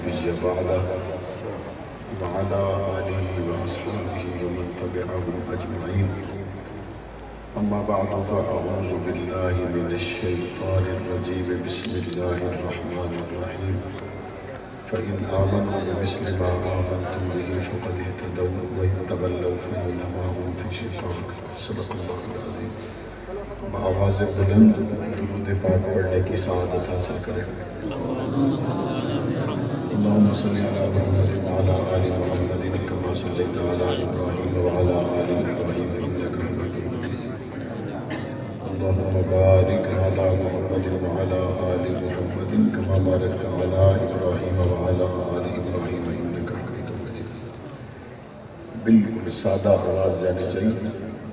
نبي بعده وعلى آله وأصحابه ومن تبعهم أجمعين. أما بعد فأعوذ بالله من الشيطان الرجيم. بسم الله الرحمن الرحيم. فإن آمنوا بمثل ما آمنتم به فقد اهتدوا وإن تولوا فإنما هم في شقاق. صدق اللہ العظیم. بآواز بلند درود پاک پڑھنے کی سعادت حاصل کریں. اللهم صل على محمد وعلى آل محمد كما صليت على إبراهيم وعلى آل إبراهيم إنك حميد مجيد. اللهم بارك على محمد وعلى آل محمد كما باركت على إبراهيم وعلى آل إبراهيم إنك حميد مجيد. بالکل سادہ آواز جانی چاہیے،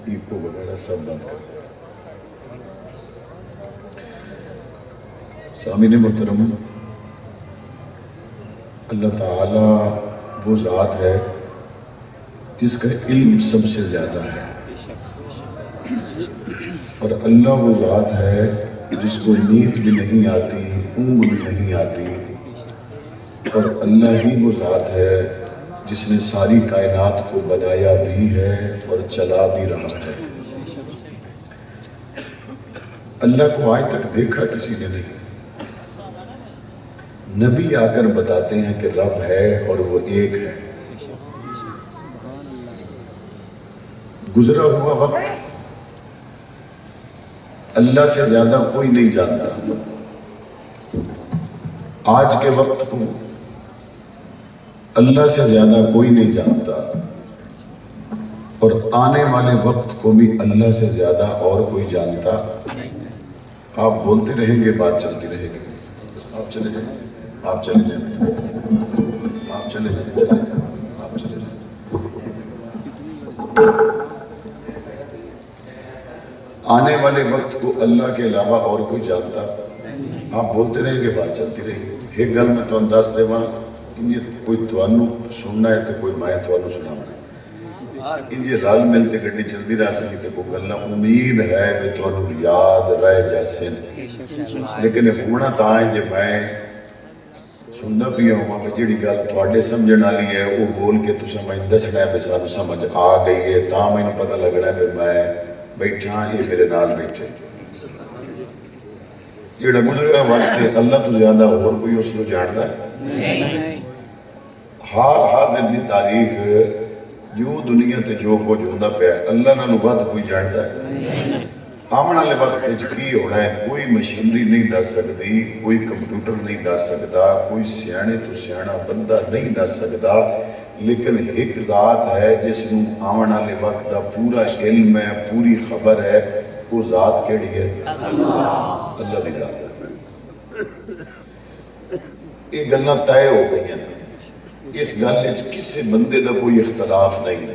ایکو وغیرہ سب بند کر. سامعین محترم، اللہ تعالیٰ وہ ذات ہے جس کا علم سب سے زیادہ ہے، اور اللہ وہ ذات ہے جس کو نیند بھی نہیں آتی، اونگ بھی نہیں آتی، اور اللہ ہی وہ ذات ہے جس نے ساری کائنات کو بنایا بھی ہے اور چلا بھی رہا ہے. اللہ کو آج تک دیکھا کسی نے نہیں. نبی آ کر بتاتے ہیں کہ رب ہے اور وہ ایک ہے. گزرا ہوا وقت اللہ سے زیادہ کوئی نہیں جانتا. آج کے وقت کو اللہ سے زیادہ کوئی نہیں جانتا، اور آنے والے وقت کو بھی اللہ سے زیادہ اور کوئی جانتا. آپ بولتے رہیں گے، بات چلتی رہے گی. بس آپ چلے جائیں، آپ چلے جائیں، آپ چلے جائیں، آپ چلے جائیں. آنے والے وقت کو اللہ کے علاوہ اور کوئی جانتا. آپ بولتے رہیں گے، بات چلتی رہے گی. ایک گل میں تو انداز دے وہاں انجی کوئی توانو سننا ہے تو کوئی مائے توانو سنانا ہے. انجی رال ملتے گھڑی چلتی رہا سی تو کوئی گلنا امید ہے کہ توانو یاد رہ جیسے. لیکن ہونا تا ہے جب میں سننا پیا ہوں کہ جیڑی گل تھوڑے سمجھن والی ہے وہ بول کے تو سمجھ دسنا ہے، بس سانو سمجھ آ گئی ہے، تا میں نے پتہ لگنا ہے کہ میں بیٹھا یہ میرے نال بیٹھے. جیڑا گزرا وقت ہے اللہ تو زیادہ اور کوئی اس کو جانتا ہے. حال حاضر دی تاریخ جو دنیا تے جو کچھ ہوندا پیا اللہ نال ود کوئی جانتا ہے. آمن والے وقت کی ہونا ہے کوئی مشینری نہیں دس سکتی، کوئی کمپیوٹر نہیں دس سکتا، کوئی سیانے تو سیانا بندہ نہیں دس سکتا. لیکن ایک ذات ہے جس نوں آمن والے وقت دا پورا علم ہے، پوری خبر ہے. وہ ذات کیڑی ہے؟ اللہ دی ذات ہے. یہ گلاں طے ہو گئی ہیں. اس گل وچ کسی بندے دا کوئی اختلاف نہیں.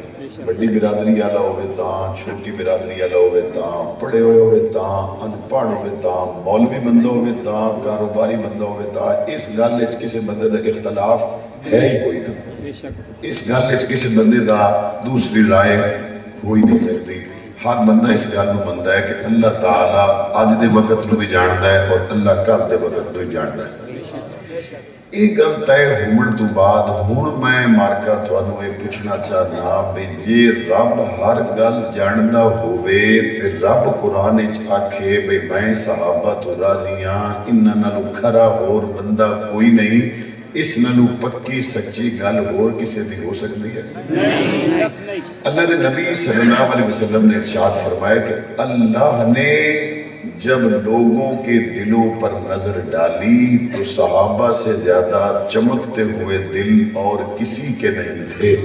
بڑی برادری والا ہوئے تاں، چھوٹی برادری والا ہوئے تاں، پڑھے ہوئے ہوئے تاں، ان پڑھ ہوئے تاں، مولوی بندہ ہوئے تاں، کاروباری بندہ ہوئے تاں. اس گل وچ کسی بندے دا اختلاف ہے ہی کوئی نہ. اس گل وچ کسی بندے دا دوسری رائے ہوئی نہیں سکتی. ہر بندہ اس گل نوں مندا ہے کہ اللہ تعالیٰ اج دے وقت نوں بھی جاندا ہے اور اللہ کل دے وقت نوں بھی جاندا ہے. یہ گل طے ہومن تو بعد ہن میں مارکا تھانوں یہ پوچھنا چاہنا بھی جے رب ہر گل جاندا ہووے تے رب قرآن وچ آکھے بھی میں صحابہ تو راضی ہاں، انہاں نالوں کھرا ہور بندہ کوئی نہیں. اس نالوں پکی سچی گل ہور کسی دی ہو سکتی ہے؟ اللہ دے نبی صلی اللہ علیہ وسلم نے ارشاد فرمایا کہ اللہ نے جب لوگوں کے دلوں پر نظر ڈالی تو صحابہ سے زیادہ چمکتے ہوئے دل اور کسی کے نہیں تھے.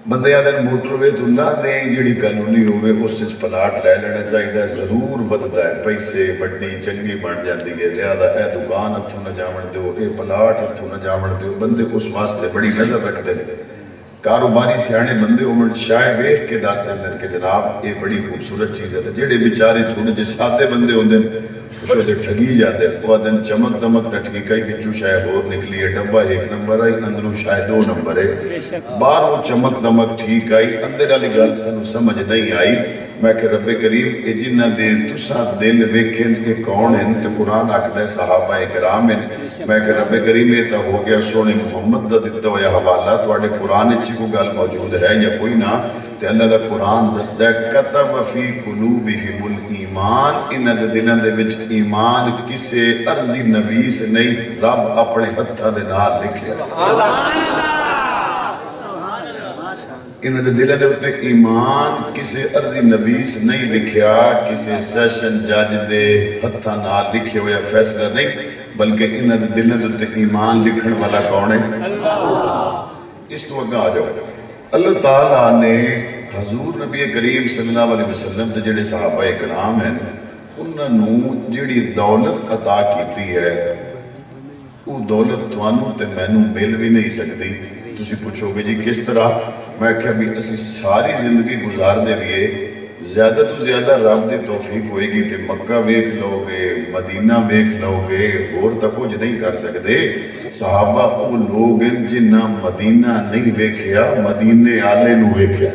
بندے آدھے موٹر ہوئے تو اللہ دے جیڑی قانونی ہوئے اس سے پلاٹ لے لینا چاہیے. ضرور بدتا ہے، پیسے بڑی چنگی بن جاتی ہے. زیادہ اے دکان ہتھوں نہ جاون دیو، اے پلاٹ ہتھوں نہ جاون دیو. بندے اس واسطے بڑی نظر رکھتے ہیں. کاروباری سیانے بندے عمر شاید ویکھ کے دس دن کہ جناب یہ بڑی خوبصورت چیز ہے. جیڑے بیچارے تھوڑے جے سادے بندے ہوندے وہ ٹھگی جاتے ہیں. وہ دن چمک دمک تے ٹھیک ہے، بچوں شاید اور نکلی ہے، ڈبہ 1 نمبر آئی، اندروں شاید 2 نمبر ہے. باہر وہ چمک دمک ٹھیک آئی، اندر والی گل سانوں سمجھ نہیں آئی. میں کہ رب کریم اے جنہ دے تساں دل ویکھن اے کون ہیں؟ تے قرآن آکھدا ہے صحابہ کرام ہیں۔ میں کہ رب کریم اے تا ہو گیا سونے محمد دا دتا ہویا حوالہ، تواڈے قرآن وچ کوئی گل موجود ہے یا کوئی نہ؟ تے اللہ دا قرآن دسدا ہے کتب فی قلوبہم الایمان، انہاں دے دلاں دے وچ ایمان کسے عرضی نویس نہیں، رب اپنے ہتھاں دے نال لکھیا۔ انہاں دے دلاں دے اوتے ایمان کسے عرضی نویس نہیں لکھیا، کسے سیشن جج دے ہتھاں نال لکھے ہویا فیصلہ نہیں، بلکہ انہاں دے دلاں دے اوتے ایمان لکھن والا کون ہے؟ اس تو اگے آ جاؤ۔ اللہ تعالیٰ نے حضور نبی کریم صلی اللہ علیہ وسلم دے جڑے صحابہ کرام ہیں انہاں نوں جڑی دولت عطا کیتی ہے وہ دولت توانوں تے مینوں مل بھی نہیں سکتی۔ تسی پوچھو گے جی کس طرح؟ میں کہا بھی اسی ساری زندگی گزار دے لیے زیادہ تو زیادہ رب دی توفیق ہوئے گی تے مکہ ویکھ لو گے، مدینہ ویکھ لو گے، اور تک کچھ نہیں کر سکتے۔ صحابہ وہ لوگ ہیں جنہاں مدینہ نہیں ویکھیا، مدینے آلے نو ویکھیا،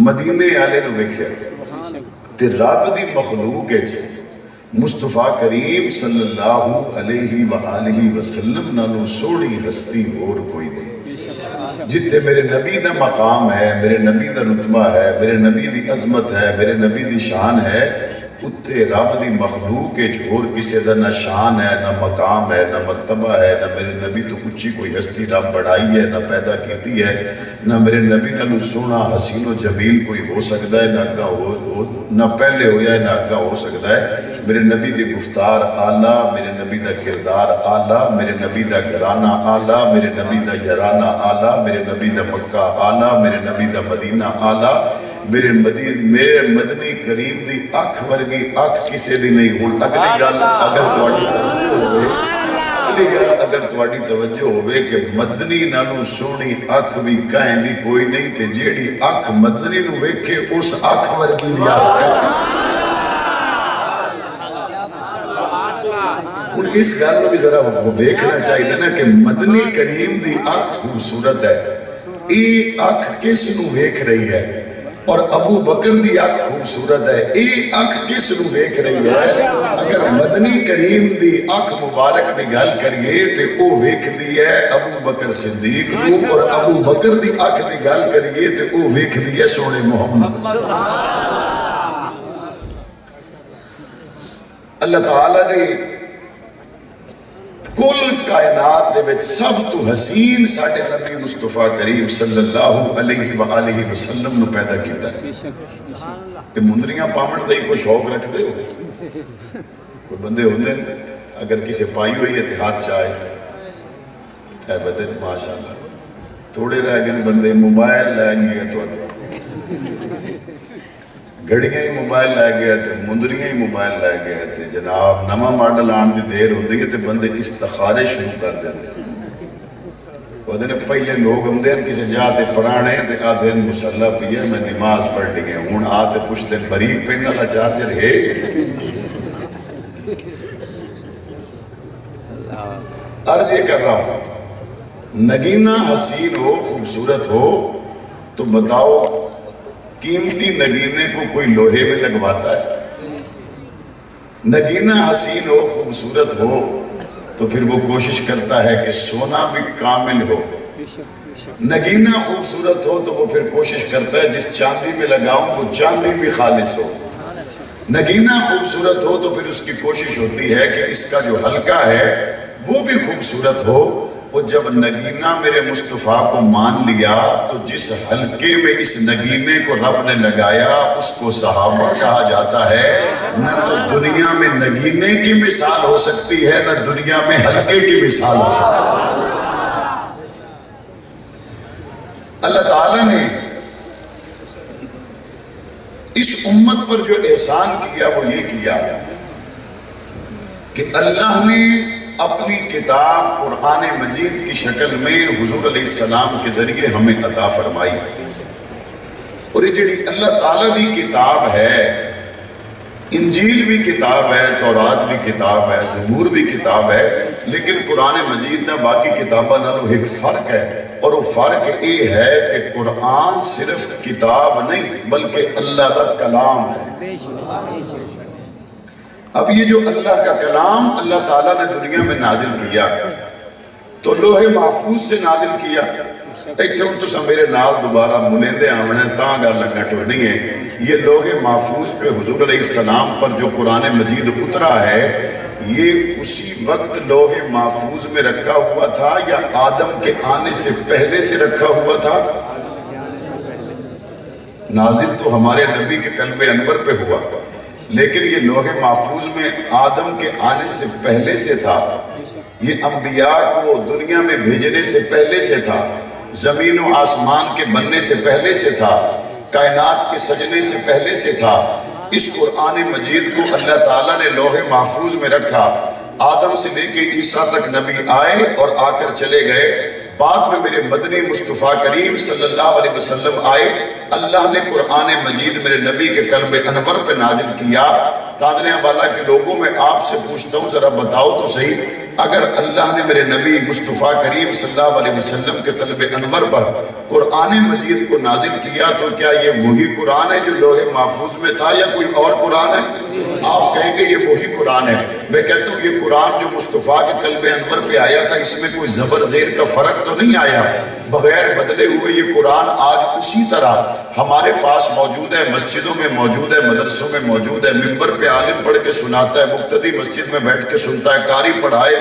مدینے آلے نو ویکھیا۔ تے رب دی مخلوق ہے مصطفیٰ کریم صلی اللہ علیہ وآلہ وسلم نالوں سوڑی ہستی اور کوئی نہیں۔ جتے میرے نبی دا مقام ہے، میرے نبی دا رتبہ ہے، میرے نبی دی عظمت ہے، میرے نبی دی شان ہے، اتھے رب دی مخلوق ہے اور کسی دا نہ شان ہے، نہ مقام ہے، نہ مرتبہ ہے، نہ میرے نبی تو کچھی کوئی ہستی رب بڑھائی ہے، نہ پیدا کیتی ہے، نہ میرے نبی نالوں سونا حسین و جمیل کوئی ہو سکتا ہے، نہ پہلے ہویا ہے، نہ آگا ہو سکتا ہے۔ میرے نبی دی گفتار آلہ، میرے نبی دا کردار آلہ، میرے نبی دا گھرانہ آلہ، میرے نبی دا یارانہ آلہ، میرے نبی دا مکہ آلہ، میرے نبی دا مدینہ آلہ، میرے مدنی کریم دی اکھ ورگی اکھ کسے دی نہیں ہون۔ اگلی گل اگر تواڈی توجہ ہوئے کہ مدنی نالوں سونی اکھ بھی کہیں دی کوئی نہیں تے جیڑی اکھ مدنی نو ویکھے اس اکھ ورگی نیاز ہے۔ اس گل بھی ذرا وہ دیکھنا چاہیے نا کہ مدنی کریم دی اکھ خوبصورت ہے، اے اکھ کس نو ویکھ رہی ہے؟ اور ابو بکر دی اکھ خوبصورت ہے، اے اکھ کس نو ویکھ رہی ہے؟ اگر مدنی کریم دی اکھ مبارک دی گل کریے تے او ویکھ دی ہے ابو بکر صدیق نو، اور ابو بکر دی اکھ دی گل کریے تے او ویکھ دی ہے سونے محمد۔ اللہ تعالیٰ نے کل کائنات دے وچ سب تو حسین ساڈے نبی مصطفیٰ کریم صلی اللہ علیہ وآلہ وسلم نو پیدا کیتا ہے۔ کہ مندریاں پاون دا ہی کوئی شوق رکھ دے ہو؟ کوئی بندے ہوندے اگر کسی پائی ہوئی ہے تے ہاتھ چاہے اے بدن ماشاءاللہ، تھوڑے رہ گئے بندے موبائل لے گئے تو گھڑیاں ہی موبائل لے گئے تھے، مندریاں ہی موبائل لے گئے تھے، جناب نواں ماڈل آن دی دیر ہوندی ہے تے بندے استخارے شروع کر دیتے ہیں۔ پہلے لوگ ہوندے ہیں کسی جا تے پرانے تے آدھے مسلح پیا میں نماز پڑھ لی گئے، ہون آتے پوچھتے بریق پہن والا چارجر ہے؟ عرض یہ کر رہا ہوں، نگینہ حسین ہو، خوبصورت ہو تو بتاؤ قیمتی نگینے کو کوئی لوہے میں لگواتا ہے؟ نگینہ حسین ہو، خوبصورت ہو تو پھر وہ کوشش کرتا ہے کہ سونا بھی کامل ہو۔ نگینہ خوبصورت ہو تو وہ پھر کوشش کرتا ہے جس چاندی میں لگاؤں وہ چاندی بھی خالص ہو۔ نگینہ خوبصورت ہو تو پھر اس کی کوشش ہوتی ہے کہ اس کا جو حلقہ ہے وہ بھی خوبصورت ہو۔ وہ جب نگینہ میرے مصطفیٰ کو مان لیا تو جس حلقے میں اس نگینے کو رب نے لگایا اس کو صحابہ کہا جاتا ہے۔ نہ تو دنیا میں نگینے کی مثال ہو سکتی ہے، نہ دنیا میں حلقے کی مثال ہو سکتی ہے۔ اللہ تعالیٰ نے اس امت پر جو احسان کیا وہ یہ کیا کہ اللہ نے اپنی کتاب قرآن مجید کی شکل میں حضور علیہ السلام کے ذریعے ہمیں عطا فرمائی، اور یہ جڑی اللہ تعالیٰ دی کتاب ہے، انجیل بھی کتاب ہے، تورات بھی کتاب ہے، زبور بھی کتاب ہے، لیکن قرآن مجید نہ باقی کتاباں نالوں ایک فرق ہے، اور وہ فرق یہ ہے کہ قرآن صرف کتاب نہیں بلکہ اللہ کا کلام ہے۔ اب یہ جو اللہ کا کلام اللہ تعالیٰ نے دنیا میں نازل کیا تو لوح محفوظ سے نازل کیا۔ ایک تو سا میرے نال دوبارہ ملیندے آمنے تاں گا لگا ٹورنی ہے، یہ لوح محفوظ پہ حضور علیہ السلام پر جو قرآن مجید اترا ہے یہ اسی وقت لوح محفوظ میں رکھا ہوا تھا یا آدم کے آنے سے پہلے سے رکھا ہوا تھا؟ نازل تو ہمارے نبی کے قلب انور پہ ہوا، لیکن یہ لوح محفوظ میں آدم کے آنے سے پہلے سے تھا، یہ انبیاء کو دنیا میں بھیجنے سے پہلے سے تھا، زمین و آسمان کے بننے سے پہلے سے تھا، کائنات کے سجنے سے پہلے سے تھا۔ اس قرآن مجید کو اللہ تعالیٰ نے لوح محفوظ میں رکھا، آدم سے لے کے عیسیٰ تک نبی آئے اور آ کر چلے گئے، بعد میں میرے مدنی مصطفیٰ کریم صلی اللہ علیہ وسلم آئے، اللہ نے قرآن مجید میرے نبی کے قلب انور پہ نازل کیا۔ تادنے والا کے لوگوں میں آپ سے پوچھتا ہوں ذرا بتاؤ تو صحیح، اگر اللہ نے میرے نبی مصطفیٰ کریم صلی اللہ علیہ وسلم کے قلب انور پر قرآن مجید کو نازل کیا تو کیا یہ وہی قرآن ہے جو لوح محفوظ میں تھا یا کوئی اور قرآن ہے؟ آپ کہیں گے یہ وہی قرآن ہے، میں کہتا ہوں یہ قرآن جو مصطفیٰ کے قلب انور پہ آیا تھا اس میں کوئی زبر زیر کا فرق تو نہیں آیا، بغیر بدلے ہوئے یہ قرآن آج اسی طرح ہمارے پاس موجود ہے، مسجدوں میں موجود ہے، مدرسوں میں موجود ہے، منبر پہ عالم پڑھ کے سناتا ہے، مقتدی مسجد میں بیٹھ کے سنتا ہے، قاری پڑھائے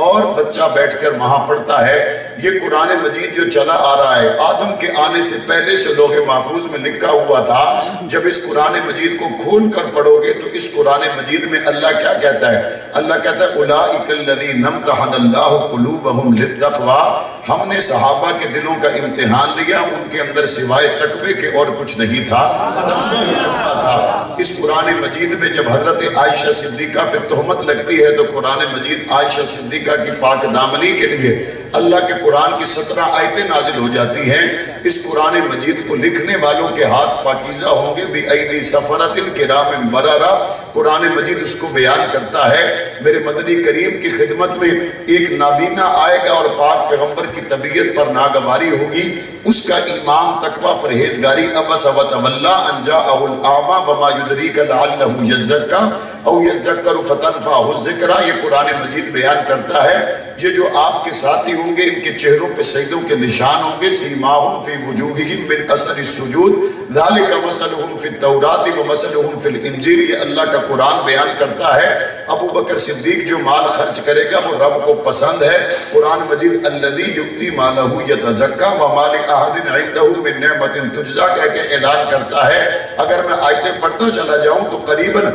اور بچہ بیٹھ کر وہاں پڑھتا ہے۔ یہ قرآن مجید جو چلا آ رہا ہے آدم کے آنے سے پہلے سے لوح محفوظ میں لکھا ہوا تھا۔ جب اس قرآن مجید کو کھول کر پڑھو گے تو اس قرآن مجید میں اللہ کیا کہتا ہے؟ اللہ کہتا ہے اولئک الذین امتحن اللہ قلوبہم للتقوی، ہم نے صحابہ کے دلوں کا امتحان لیا، ان کے اندر سوائے تقوی کے اور کچھ نہیں تھا، تقوی ہی تقوی تھا۔ اس قرآن مجید میں جب حضرت عائشہ صدیقہ پہ تہمت لگتی ہے تو قرآن مجید عائشہ صدیقہ کی پاک دامنی کے لیے اللہ کے قرآن کی 17 آیتیں نازل ہو جاتی ہیں۔ اس قرآن مجید کو لکھنے والوں کے ہاتھ پاکیزہ ہوں گے، بِأَيْدِي سَفَرَةٍ كِرَامٍ بَرَرَةٍ، قرآن مجید اس کو بیان کرتا ہے۔ میرے مدنی کریم کی خدمت میں ایک نابینا آئے گا اور پاک پیغمبر کی طبیعت پر ناگواری ہوگی، اس کا ایمان تقوی پرہیزگاری عبس وتولی ان جاءہ الاعمی وما یدریک لعلہ یزکا او یذکر فتنفعہ الذکریٰ، یہ قرآن مجید بیان کرتا ہے۔ یہ جو آپ کے ساتھی ہوں گے ان کے چہروں پہ سجدوں کے نشان ہوں گے، سیماہم فی وجوہہم من اثر السجود ذالک مثلہم فی التوراۃ ومثلہم فی الانجیل، یہ اللہ کا قرآن بیان کرتا ہے۔ ابو بکر صدیق جو مال خرچ کرے گا وہ رب کو پسند ہے۔ قرآن مجید الذی یؤتی مالہ یتزکیٰ وما لأحد عندہ من نعمت تجزیٰ کہہ کے اعلان کرتا ہے۔ اگر میں آیتیں پڑھتا چلا جاؤں تو قریباً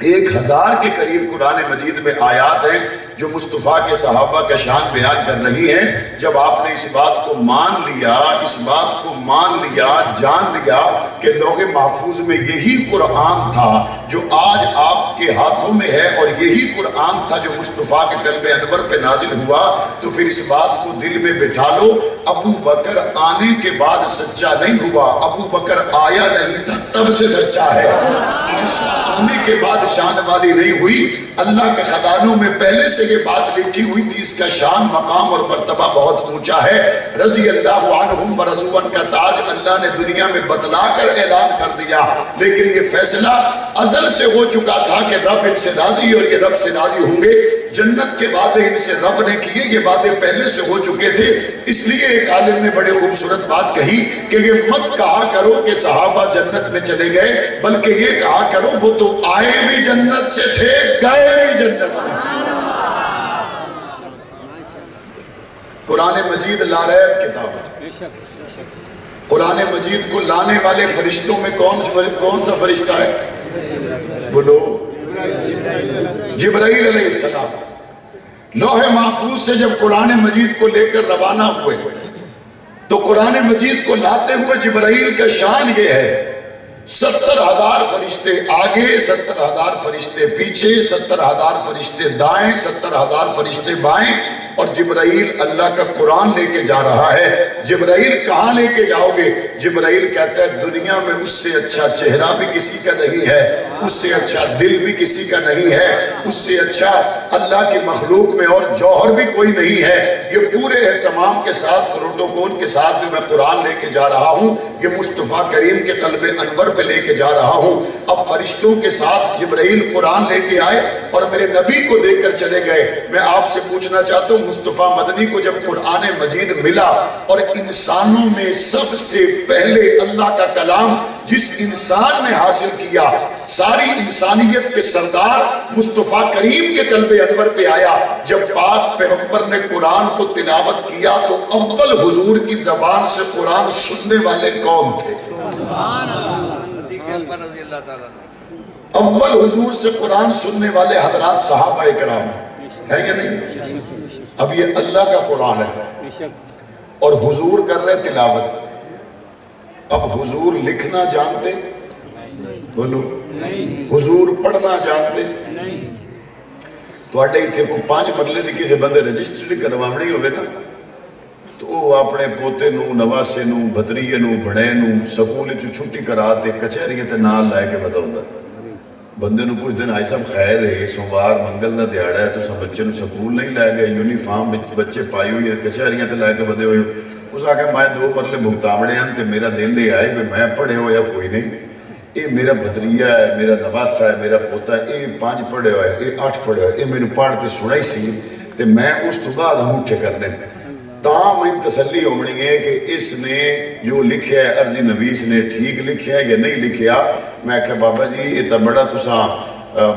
1000 کے قریب قرآن مجید میں آیات ہیں جو مصطفیٰ کے صحابہ کا شان بیان کر رہی ہیں۔ جب آپ نے اس بات کو مان لیا، اس بات کو مان لیا، جان لیا کہ لوح محفوظ میں یہی قرآن تھا جو آج آپ کے ہاتھوں میں ہے اور یہی قرآن تھا جو مصطفیٰ کے قلب انور پہ نازل ہوا، تو پھر اس بات کو دل میں بٹھا لو، ابو بکر آنے کے بعد سچا نہیں ہوا، ابو بکر آیا نہیں تھا تب سے سچا ہے۔ عائشہ آنے کے بعد شان والی نہیں ہوئی، اللہ کے خزانوں میں پہلے سے یہ بات لکھی ہوئی تھی، اس کا شان مقام اور مرتبہ بہت اونچا ہے۔ رضی اللہ عنہم ورضوا عنہ کا تاج اللہ نے دنیا میں بتلا کر اعلان کر دیا، لیکن یہ فیصلہ ازل سے ہو چکا تھا کہ رب ان سے راضی اور یہ رب سے راضی ہوں گے۔ جنت کے وعدے ان سے رب نے کیے، یہ وعدے پہلے سے ہو چکے تھے۔ اس لیے ایک عالم نے بڑے خوبصورت بات کہی کہ یہ مت کہا کرو کہ صحابہ جنت میں چلے گئے، بلکہ یہ کہا کرو وہ تو آئے بھی جنت سے تھے، گئے بھی جنت میں۔ قرآن مجید لاریب کتاب ہے۔ قرآن مجید کو لانے والے فرشتوں میں کون سا فرشتہ ہے؟ بولو، جبرائیل علیہ السلام۔ لوح محفوظ سے جب قرآن مجید کو لے کر روانہ ہوئے تو قرآن مجید کو لاتے ہوئے جبرائیل کا شان یہ ہے 70,000 فرشتے آگے، 70,000 فرشتے پیچھے، 70,000 فرشتے دائیں، 70,000 فرشتے بائیں، اور جبرائیل اللہ کا قرآن لے کے جا رہا ہے. جبرائیل کہاں لے کے جاؤ گے؟ جبرائیل کہتا ہے دنیا میں اس سے اچھا چہرہ بھی کسی کا نہیں ہے, اس سے اچھا دل بھی کسی کا نہیں ہے, اس سے اچھا اللہ کی مخلوق میں اور جوہر بھی کوئی نہیں ہے. یہ پورے اہتمام کے ساتھ, پروٹوکول کے ساتھ جو میں قرآن لے کے جا رہا ہوں, یہ مصطفیٰ کریم کے قلب انور پہ لے کے جا رہا ہوں. اب فرشتوں کے ساتھ جبرائیل قرآن لے کے آئے اور میرے نبی کو دے کر چلے گئے. میں آپ سے پوچھنا چاہتا ہوں, مصطفیٰ مدنی کو جب قرآن مجید ملا اور انسانوں میں سب سے پہلے اللہ کا کلام جس انسان نے حاصل کیا, ساری انسانیت کے سردار مصطفیٰ کریم کے قلب انور پہ آیا, جب پاک پیغمبر نے قرآن کو تلاوت کیا تو اول حضور کی زبان سے قرآن سننے والے کون تھے؟ اول حضور سے قرآن سننے والے حضرات صحابہ کرام ہیں یا نہیں؟ اب یہ اللہ کا قرآن ہے اور حضور کر رہے تلاوت. اب حضور لکھنا جانتے؟ بولو. حضور پڑھنا جانتے؟ تو اڈے ہی تھے کو 5 مرلے دی کسی بندے رجسٹری کرواوڑی ہوئے نا, تو اپنے پوتے نو, نواسے نو, بھتریے نو, بڑے نو سکول چھٹی کراتے کچہری تے نال لائے کے بتاؤں بندے نو کچھ دن آئی صاحب خیر ہے, سوموار منگل دا دیہڑا ہے, تو سب بچے نو سکول نہیں لائے گئے, یونیفارم بچے پائی ہوئی ہے, کچہریاں تے لائے کے بدے ہوئے. اس آگے میں 2 مرلے بھگتاوڑے ہیں تے میرا دل لے آئے کہ میں پڑھے ہو یا کوئی نہیں, یہ میرا بھتریہ ہے, میرا نواسا ہے, میرا پوتا ہے, یہ 5 پڑھے ہوئے, یہ 8 پڑھے ہوئے, یہ میں نے پڑھتے سنائی سی تے میں اس تو بعد ہم اٹھے کرنے. تاہم میں تسلی ہومنی ہے کہ اس نے جو لکھیا ہے عرضی نویس نے ٹھیک لکھیا ہے یا نہیں لکھیا. میں کہا بابا جی یہ تا بڑا تساں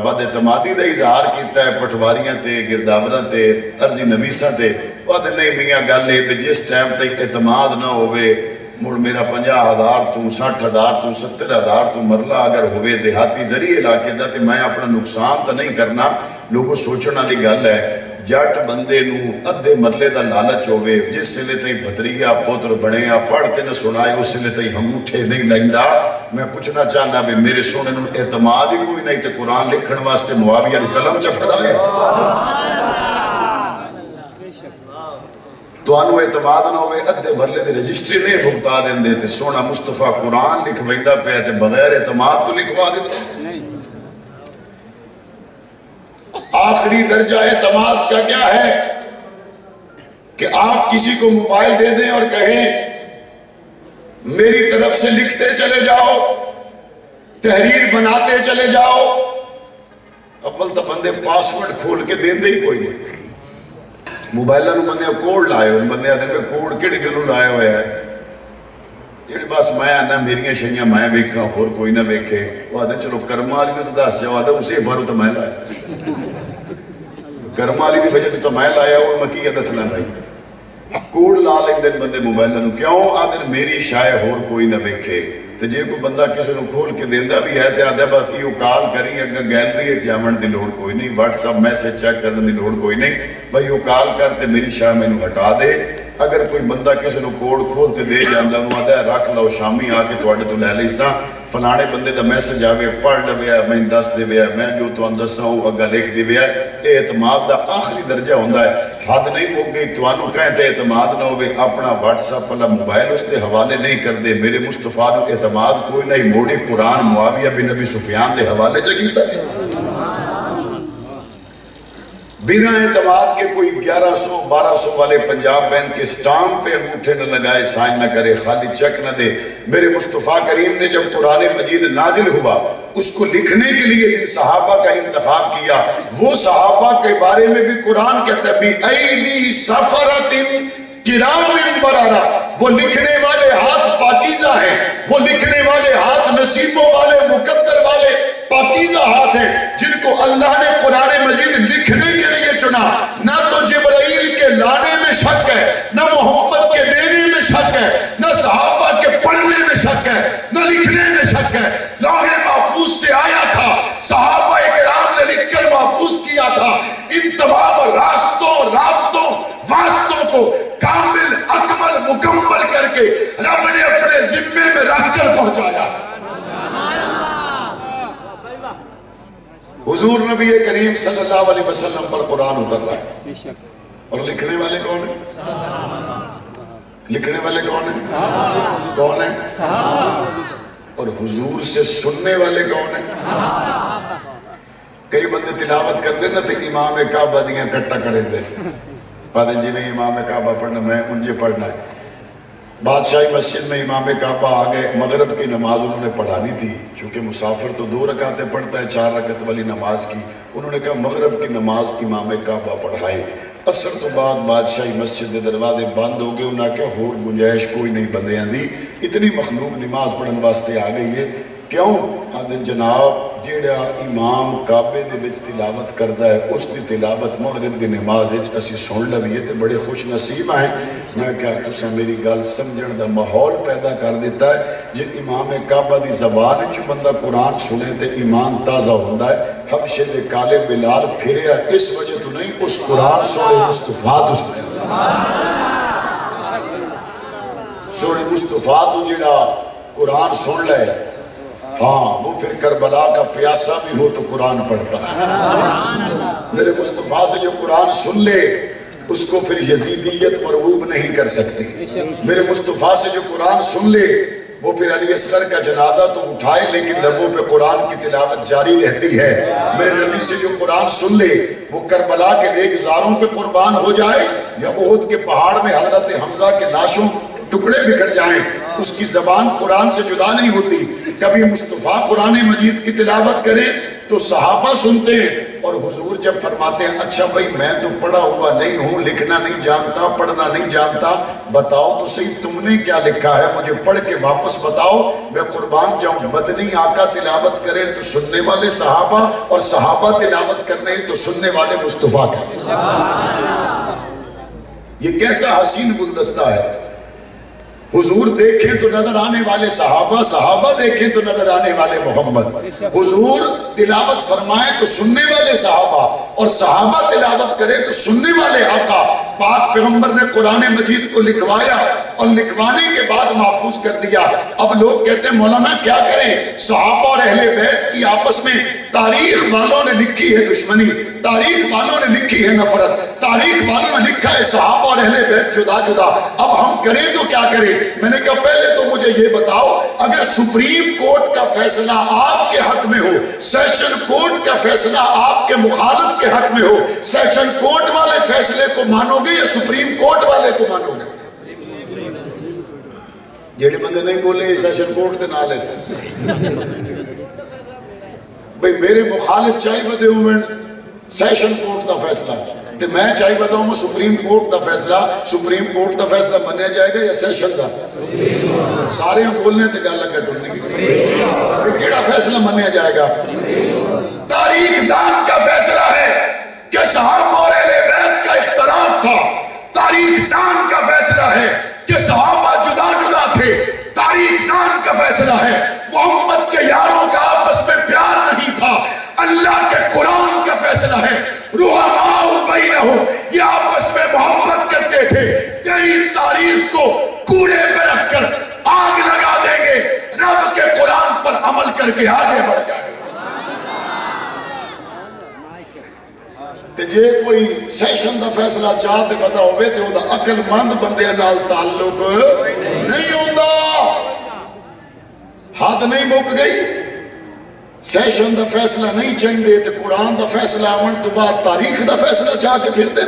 بد اعتمادی دا اظہار کیتا ہے پٹواریاں تے, گرداوراں تے, عرضی نویساں تے. بات نہیں میاں گل ہے کہ جس ٹائم تک اعتماد نہ ہوئے, مڑ میرا 50,000 تو 60,000 تو 70,000 تو مرلہ اگر ہوئے دیہاتی ذریعے علاقے دا, تے میں اپنا نقصان تا نہیں کرنا. لوگوں سوچنا لی گل ہے, جٹ بندے نو ادھے مرلے دا لالچ ہوئے, جس سے لے تئی بھتریہ پوتر بڑے آپ پڑھتے نہ سنائے, اس سے لے تئی ہم اٹھے نہیں لائندہ. میں پوچھنا چاہنا بھی میرے سونے نو اعتماد ہی کوئی نہیں تے قرآن لکھن واسطے معاویہ نو قلم چپڑا ہے. تو انو اعتماد نہ ہوئے ادھے مرلے دے رجسٹری نہیں بھگتا دیں دے تے سونا مصطفیٰ قرآن لکھ ویندہ پہ تے بغیر اعتماد تو لکھوا دیتے. آخری درجہ اعتماد کا کیا ہے کہ آپ کسی کو موبائل دے دیں اور کہیں میری طرف سے لکھتے چلے جاؤ, تحریر بناتے چلے جاؤ. اول تو بندے پاسورڈ کھول کے دیں دے ہی کوئی نہیں. موبائلہ نو بندے کوڈ لائے ہوئے, بندے آدھے میں کوڈ کڑی گلوں لائے ہوئے ہے, یہ بس میں آنا میریاں شہیاں میں بیکھا اور کوئی نہ بیکھے. وہ آدھے چلو کرمالی میں تو دس جاؤ, آدھے اسے بھارو تو میں لائے, کرمالی دی وجہ تو میں لایا ہوں, میں کی عدت نہ بھائی. کوڈ لا لیں دن بندے موبائلہ نو, کیوں آدھے میری شاید اور کوئی نہ بیکھے. تو جے کوئی بندہ کسی نو کھول کے دیندہ بھی ہے تو آدھے بس یہ کال کریں, اگر گیلری ایک جامن دی لوڑ کوئی نہیں, واٹس اپ میسج چیک کرنے دی لوڑ کوئی نہیں, بھائی یہ کال کرتے میری شاہ میں نو ہٹا دے. اگر کوئی بندہ کسی نو کوڈ کھولتے دے جاندہ انہوں آدھے رکھ لو شامی آکے تو آڑے تو لے لیسا, فلانے بندے دا میسج آوے پڑھ لے بیا, میں دس دے بیا, میں جو تو اندسا ہوں اگا لکھ دے بیا. اعتماد دا آخری درجہ ہوندہ ہے. حد نہیں ہو گئی تو انہوں کہتے اعتماد نہ ہوئے, اپنا واٹس اپ والا موبائل اس تے حوالے نہیں کر دے. میرے مصطفیٰ نو اعتماد کوئی نہیں, موڑی قرآن معاویہ بن نبی سفیان دے حوالے چکیتا ہے. بنا اعتماد کے کوئی 1100-1200 والے پنجاب بینک کے سٹامپ پہ انگوٹھے نہ لگائے, سائن نہ کرے, خالی چیک نہ دے. میرے مصطفیٰ کریم نے جب قرآن مجید نازل ہوا, اس کو لکھنے کے لیے جن صحابہ کا انتخاب کیا, وہ صحابہ کے بارے میں بھی قرآن کہتا ہے بی ایدی سفرت کرام بررہ, وہ لکھنے والے ہاتھ پاکیزہ ہیں, وہ لکھنے والے ہاتھ نصیبوں والے, مقدر والے پاکیزہ ہاتھ ہیں, جن کو اللہ نے قرآن مجید لکھنے کے لیے چنا. نہ تو جبرائیل کے لانے میں شک ہے, نہ محمد کے دینے میں شک ہے, نہ صحابہ کے پڑھنے میں شک ہے, نہ لکھنے میں شک ہے. لوح محفوظ سے آیا تھا, صحابہ کرام نے لکھ کر محفوظ کیا تھا. ان تمام راستوں, رابطوں, واسطوں کو کامل, اکمل, مکمل کر کے رب نے اپنے ذمے میں رکھ کر پہنچایا. حضور نبی کریم صلی اللہ علیہ وسلم پر قرآن اتر رہا ہے. اور لکھنے والے کون ہیں؟ لکھنے والے کون ہیں؟ کون ہیں؟ اور حضور سے سننے والے کون ہیں؟ کئی بندے تلاوت کر دیں نا تو امام کعبہ دیاں کٹا کریں دے پادن جی میں امام کعبہ پڑھنا میں انجھے پڑھنا ہے. بادشاہی مسجد میں امام کعبہ آگئے, مغرب کی نماز انہوں نے پڑھانی تھی, چونکہ مسافر تو 2 رکعتیں پڑھتا ہے 4 رکعت والی نماز کی. انہوں نے کہا مغرب کی نماز امام کعبہ پڑھائے. اثر تو بعد بادشاہی مسجد دے دروازے بند ہو گئے, انہوں نے کہا ہور گنجائش کوئی نہیں بندے آندی, اتنی مخلوق نماز پڑھن واسطے آ گئی ہے. کیوں؟ آدھن جناب جیڑا امام کعبے دے وچ تلاوت کردا ہے اس دی تلاوت مغرب دی نماز وچ اسی سن لویے تے بڑے خوش نصیب ہیں. میں کہا تساں میری گل سمجھن دا ماحول پیدا کر دیتا ہے. جے امام کعبہ دی زبان وچ بندہ قرآن سنے تے ایمان تازہ ہوندا ہے. حبشے دے کالے بلال پھریا اس وجہ تو نہیں, اس قرآن سوڑے مصطفیٰ تو سوڑے مصطفیٰ تو جیڑا قرآن سن لے, ہاں وہ پھر کربلا کا پیاسا بھی ہو تو قرآن پڑھتا ہے. میرے مصطفیٰ سے جو قرآن سن لے اس کو پھر یزیدیت مرغوب نہیں کر سکتی. میرے مصطفیٰ سے جو قرآن سن لے وہ پھر علی اصغر کا جنازہ تو اٹھائے لیکن لبوں پہ قرآن کی تلاوت جاری رہتی ہے. میرے نبی سے جو قرآن سن لے وہ کربلا کے ریگزاروں پہ قربان ہو جائے یا احد کے پہاڑ میں حضرت حمزہ کے لاشوں ٹکڑے بکھر جائیں, اس کی زبان قرآن سے جدا نہیں ہوتی. کبھی مصطفیٰ قرآن مجید کی تلاوت کرے تو صحابہ سنتے ہیں اور حضور جب فرماتے ہیں اچھا بھائی میں تو پڑھا ہوا نہیں ہوں, لکھنا نہیں جانتا, پڑھنا نہیں جانتا, بتاؤ تو صحیح تم نے کیا لکھا ہے, مجھے پڑھ کے واپس بتاؤ, میں قربان جاؤں. مدنی آقا تلاوت کرے تو سننے والے صحابہ اور صحابہ تلاوت کرنے تو سننے والے مصطفیٰ کہتے ہیں. یہ کیسا حسین گلدستہ ہے. حضور دیکھیں تو نظر آنے والے صحابہ, صحابہ دیکھیں تو نظر آنے والے محمد. حضور تلاوت فرمائے تو سننے والے صحابہ اور صحابہ تلاوت کرے تو سننے والے آقا. پاک پیغمبر نے قرآن مجید کو لکھوایا اور لکھوانے کے بعد محفوظ کر دیا. اب لوگ کہتے ہیں مولانا کیا کریں, صحابہ اور اہل بیت کی آپس میں تاریخ والوں نے لکھی ہے دشمنی, تاریخ والوں نے لکھی ہے نفرت, تاریخ والوں نے لکھا ہے صحابہ اور اہل بیت جدا جدا, اب ہم کریں تو کیا کریں. میں نے کہا پہلے تو مجھے یہ بتاؤ, اگر سپریم کورٹ کا فیصلہ آپ کے حق میں ہو, سیشن کورٹ کا فیصلہ آپ کے مخالف کے حق میں ہو, سیشن کورٹ والے فیصلے کو مانو گے یا سپریم کورٹ والے کو مانو گے؟ جیڑے بندے نہیں بولے سیشن کورٹ دے نال ہے بھئی میرے مخالف چاہی بدے ہوئے سیشن کورٹ دا فیصلہ تے میں چاہی بتاؤں میں سپریم کورٹ دا فیصلہ, سپریم کورٹ دا فیصلہ منیا جائے گا یا سیشن دا؟ سارے ہم بولنے تے گا لگا ٹھوڑنے کی کیڑا فیصلہ منیا جائے گا؟ تاریخ دان کا فیصلہ ہے کہ صحابہ اور اہل بیت کا اختلاف تھا. تاریخ دان کا فیصلہ ہے کہ صحابہ جدا جدا تھے. تاریخ دان کا فیصلہ ہے محمد کے یاروں کا آپس میں پیار نہیں تھا. اللہ کے قرآن کا فیصلہ ہے رحماء بینہم, یہ آپس میں محبت کرتے تھے. تیری تاریخ کو کوڑے پہ رکھ کر آگ لگا دیں گے, رب کے قرآن پر عمل کر کے آگے بڑھ جائے. تے جے کوئی سیشن دا فیصلہ چاہتے پتا ہوئے تے وہ دا عقل مند بندے نال تعلق نہیں ہوندہ. حد نہیں مک گئی, سیشن دا فیصلہ نہیں چاہیں دے تے قرآن دا فیصلہ آمن تو بعد تاریخ دا فیصلہ چاہ کے پھر دے.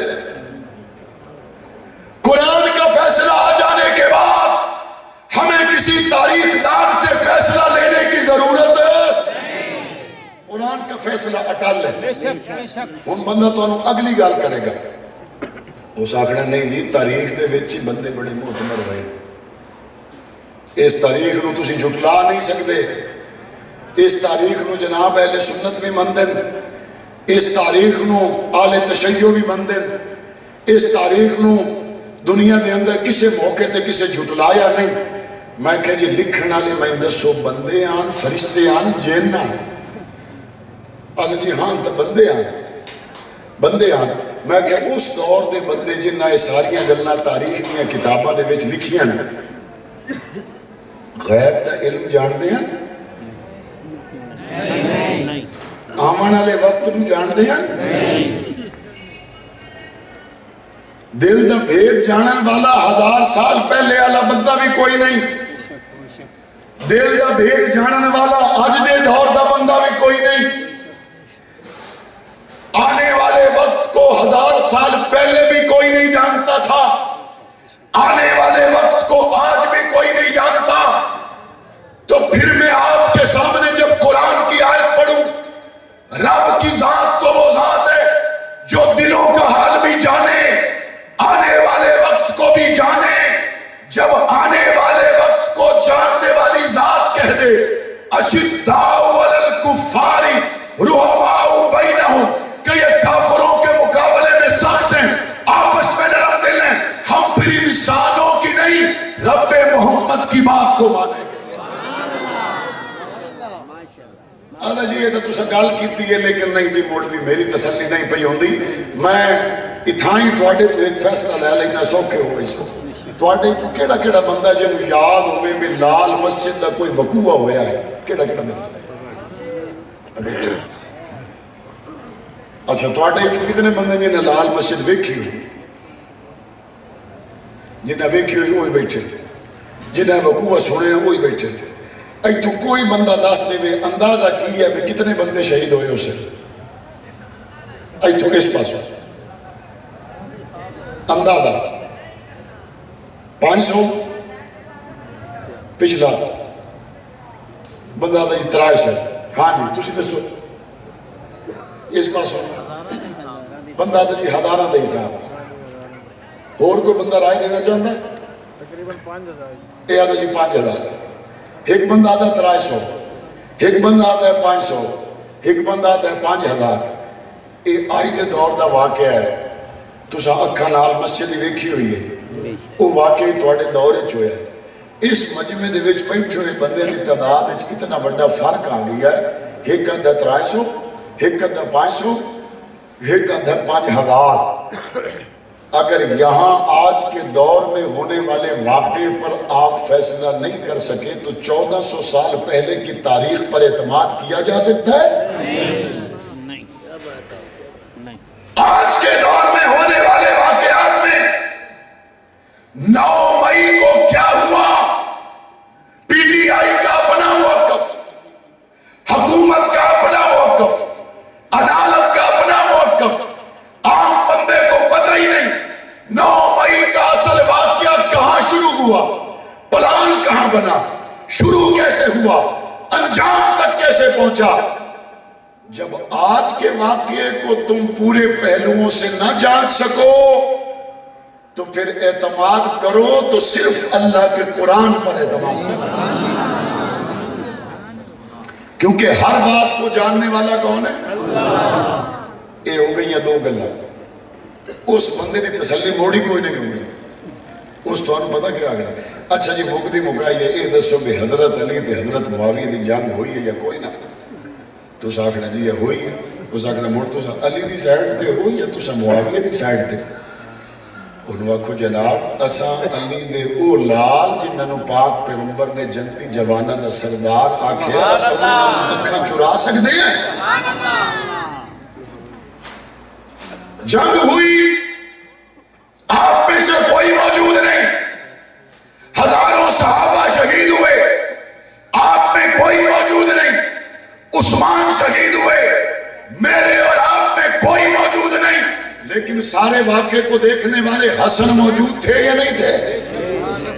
قرآن کا فیصلہ آ جانے کے بعد ہمیں کسی تاریخ دان سے فیصلہ لینے کی ضرورت ہے. قرآن کا فیصلہ اٹل ہے. ہم بندہ تو انہوں اگلی گال کرے گا, اس آکھنا نہیں جی تاریخ دے وچی بندے بڑے معتبر ہوئے, اس تاریخ نو تسی جھٹلا نہیں سکتے, اس تاریخ نو جناب اہل سنت بھی مندن, اس تاریخ نو آل تشیع بھی مندن, اس تاریخ نو دنیا دے اندر کسے موقع تے کسے جھٹلایا نہیں. میں کہا جی لکھنا لے میں دسو بندے آن فرشتے آن جین آن, آگے جی ہاں تو بندے آن, بندے آن. میں کہا اس دور دے بندے جنہ یہ ساریاں گلنا تاریخ دیا کتابہ دے وچ لکھیاں غیب دا علم جان دے ہیں, آمان والے وقت نو جان دے ہیں. دل دا بھید جانن والا 1000 سال پہلے والا بندہ بھی کوئی نہیں، دل دا بھید جانن والا اج دے دور دا بندہ بھی کوئی نہیں۔ آنے والے وقت کو 1000 سال پہلے بھی کوئی نہیں جانتا تھا، آنے والے وقت کو آج بھی کوئی نہیں جانتا۔ تو پھر میں آپ کے سامنے جب قرآن کی آیت پڑھوں، رب کی ذات تو وہ ذات ہے جو دلوں کا حال بھی جانے، آنے والے وقت کو بھی جانے۔ جب آنے والے وقت کو جاننے والی ذات کہہ دے اشداء علی الکفار رحماء بینہم، کہ یہ کافروں کے مقابلے میں سخت ہیں، آپس میں نرم دل ہیں، ہم پھر انسانوں کی نہیں رب محمد کی بات کو مانیں گے۔ آدھا جی یہ تو تسا گل کیتی ہے لیکن نہیں جی موڑ بھی میری تسلی نہیں پئی ہوندی، میں اتھائی تواڈے تو ایک فیصلہ لے لینا سوکھے ہو گئی سو۔ تواڈے چوں کیڑا کیڑا بندہ جنوں یاد ہوئے بھی لال مسجد دا کوئی وقوع ہویا ہے؟ کیڑا کیڑا بندہ؟ اچھا تواڈے چوں کتنے بندے جنہیں لال مسجد ویکھی ہوئی؟ جنہیں ویکھی ہوئی وہی بیٹھے، جنہیں وقوع سنے وہی بیٹھے۔ ایتھوں کوئی بندہ دس دے وے اندازہ کی ہے کہ کتنے بندے شہید ہوئے اسے؟ ایتھوں اس پاسوں اندازہ 500 پچھلا بندہ دا جی 300، ہاں جی تسی دسو اس پاسوں بندہ دا جی 1000 دا حساب۔ اور کوئی بندہ رائے دینا چاہتا ہے؟ تقریباً 5000۔ یہ آدھا جی 5000، ایک بندہ آدھا 300، ایک بندہ آدھا ہے 500، ایک بندہ آدھا ہے 5000۔ یہ آئی دے دور دا واقعہ ہے، تسا اکھاں نال مسجد ہی ویکھی ہوئی ہے، وہ واقعی تواڈے دور وچ ہویا ہے۔ اس مجمع دے وچ بیٹھے ہوئے بندے دی تعداد وچ کتنا بڑا فرق آ گیا ہے، ایک آدھا 300، ایک آدھا 500، ایک آدھا 5000۔ اگر یہاں آج کے دور میں ہونے والے واقعے پر آپ فیصلہ نہیں کر سکے تو 1400 سال پہلے کی تاریخ پر اعتماد کیا جا سکتا ہے؟ نہیں۔ آج کے دور میں ہونے والے واقعات میں 9 مئی کو کیا ہوا؟ پی ٹی آئی کا اپنا موقف، حکومت کا اپنا موقف، عدالت کا اپنا موقف، عام بندے کو پتہ ہی نہیں 9 مئی کا اصل واقعہ کہاں شروع ہوا، پلان کہاں بنا، شروع کیسے ہوا، انجام تک کیسے پہنچا۔ جب آج کے واقعے کو تم پورے پہلوؤں سے نہ جانچ سکو تو پھر اعتماد کرو تو صرف اللہ کے قرآن پر اعتماد کرو، کیونکہ ہر بات کو جاننے والا کون ہے؟ اللہ۔ یہ ہو گئی ہیں 2 گلاں۔ اس بندے دی تسلی موڑی کوئی نہیں ہوگی، اس تو انہوں پتہ کیا آگیا؟ اچھا جی مقدی مقائی ہے، اے دسو بھی حضرت علی تے حضرت معاویہ دی جنگ ہوئی ہے یا کوئی نہ؟ تو ساکھنا جی یہ ہوئی ہے، تو ساکھنا موڑ تو علی دی سائیڈ تے ہوئی ہے، تو سا معاویہ دی سائیڈ تے۔ انہوں آکھو جناب اساں علی دے او لال جنہوں پاک پیغمبر نے جنتی جوانہ دا سردار آکھے اکھاں چرا سکتے ہیں؟ جنگ ہوئی، آپ میں سے کوئی موجود نہیں، ہزاروں صحابہ شہید ہوئے، آپ میں کوئی موجود نہیں، عثمان شہید ہوئے، میرے اور آپ میں کوئی موجود نہیں، لیکن سارے واقعے کو دیکھنے والے حسن موجود تھے یا نہیں تھے؟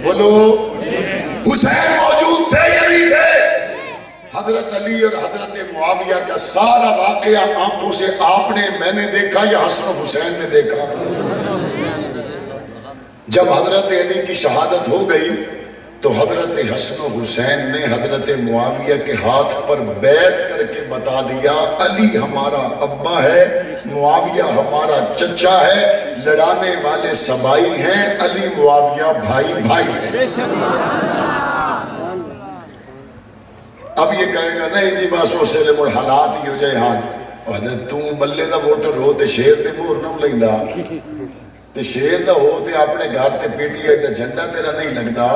بولو حسین موجود تھے یا نہیں تھے؟ حضرت علی اور حضرت معاویہ کا سارا واقعہ آنکھوں سے آپ نے میں نے دیکھا یا حسن و حسین نے دیکھا؟ جب حضرت علی کی شہادت ہو گئی تو حضرت حسن و حسین نے حضرت معاویہ کے ہاتھ پر بیعت کر کے بتا دیا علی ہمارا ابا ہے، معاویہ ہمارا چچا ہے، لڑانے والے سبائی ہیں، علی معاویہ بھائی بھائی ہیں۔ اب یہ کہے گا نہیں جی بس اسے لے مڑ حالات ہی ہو جائے، ہاں حضرت توں بلے دا ووٹر ہو تے شیر تے مور نہ لگدا، تے شیر دا ہو تے اپنے گھر تے پی ٹی آئی دا جھنڈا تیرا نہیں لگدا،